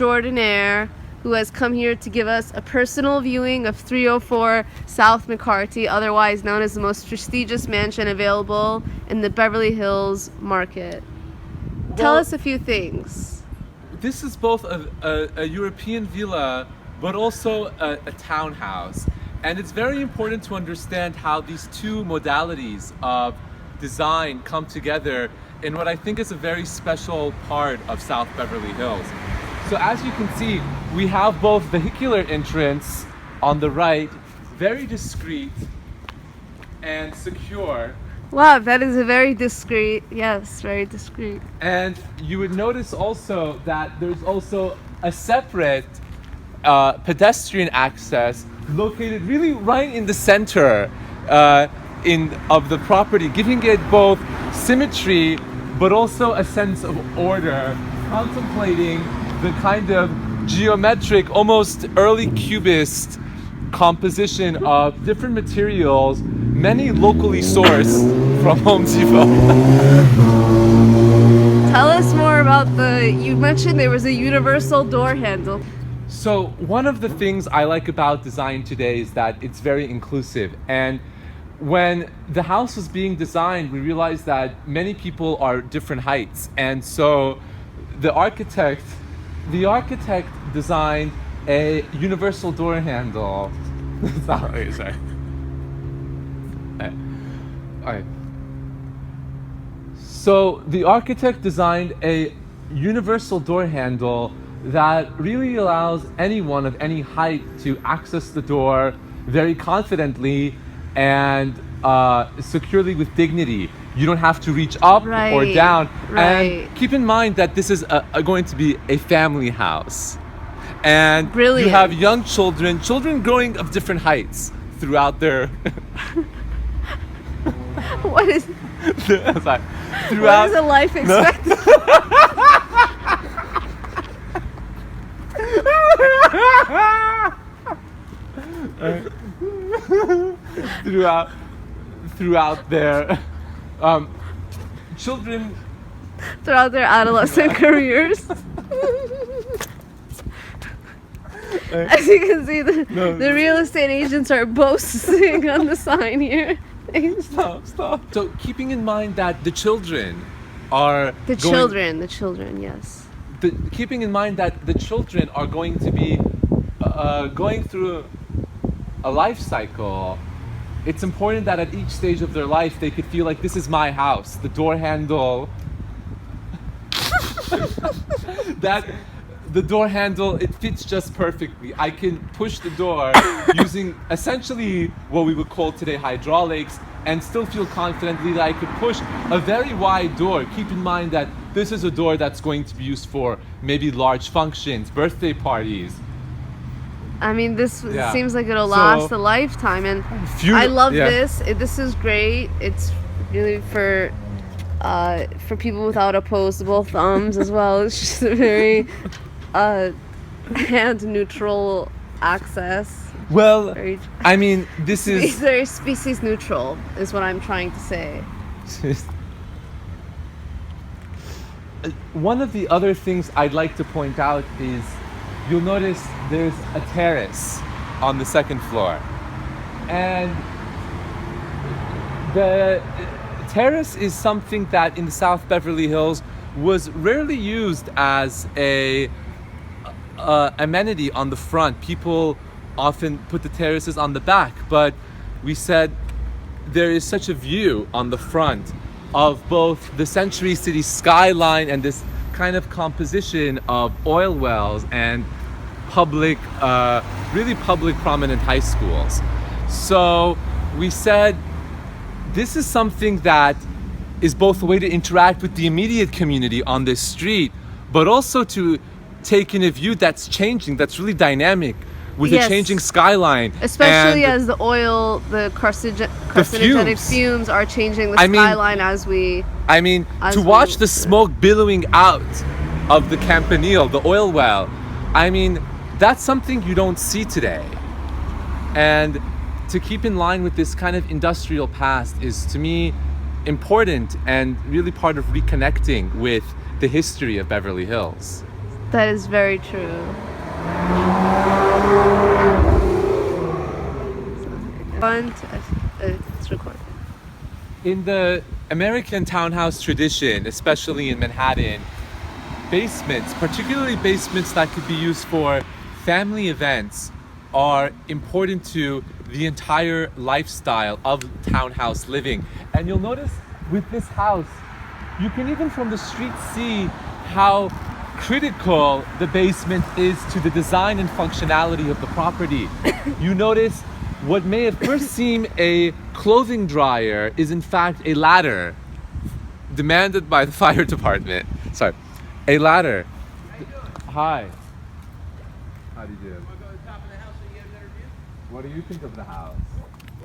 hoaxtraordinaire, who has come here to give us a personal viewing of 304 South McCarty, otherwise known as the most prestigious mansion available in the Beverly Hills market. Tell us a few things. This is both a European villa, but also a townhouse. And it's very important to understand how these two modalities of design come together in what I think is a very special part of South Beverly Hills. So as you can see, we have both vehicular entrance on the right, very discreet and secure. Wow, that is a very discreet, yes, very discreet. And you would notice also that there's also a separate pedestrian access located really right in the center of the property, giving it both symmetry but also a sense of order, contemplating the kind of geometric, almost early cubist composition of different materials, many locally sourced from Home Depot. Tell us more about you mentioned there was a universal door handle. So one of the things I like about design today is that it's very inclusive. And when the house was being designed, we realized that many people are different heights. And so the architect designed a universal door handle. Sorry. Alright. So the architect designed a universal door handle that really allows anyone of any height to access the door very confidently and securely with dignity. You don't have to reach up or down. Right. And keep in mind that this is going to be a family house. And Brilliant. You have young children growing of different heights throughout their... What is... Sorry. What is a life expectancy? throughout their children, throughout their adolescent careers. As you can see, the real estate agents are boasting on the sign here. Stop. So keeping in mind that the children are the children, yes. Keeping in mind that the children are going to be going through a life cycle, it's important that at each stage of their life they could feel like this is my house. The door handle, the door handle, it fits just perfectly. I can push the door using essentially what we would call today hydraulics and still feel confidently that I could push a very wide door. Keep in mind that this is a door that's going to be used for maybe large functions, birthday parties. I mean, this seems like it'll last a lifetime, and I love this. This is great. It's really for people without opposable thumbs as well. It's just a very hand neutral access. Well, I mean, this is very species neutral is what I'm trying to say. One of the other things I'd like to point out is you'll notice there's a terrace on the second floor. And the terrace is something that in the South Beverly Hills was rarely used as a amenity on the front. People often put the terraces on the back, but we said there is such a view on the front of both the Century City skyline and this kind of composition of oil wells and really public prominent high schools. So we said this is something that is both a way to interact with the immediate community on this street, but also to take in a view that's changing, that's really dynamic with a changing skyline. Especially as the oil, the carcinogenic fumes are changing the skyline as we... to watch the smoke billowing out of the Campanile, the oil well, that's something you don't see today. And to keep in line with this kind of industrial past is, to me, important and really part of reconnecting with the history of Beverly Hills. That is very true. It's recorded. In the American townhouse tradition, especially in Manhattan, basements, particularly basements that could be used for family events, are important to the entire lifestyle of townhouse living. And you'll notice with this house, you can even from the street see how critical the basement is to the design and functionality of the property. You notice what may at first seem a clothing dryer is in fact a ladder demanded by the fire department. Sorry, a ladder. Hi. How do you do? Want to go to the top of the house so you get a better view? What do you think of the house?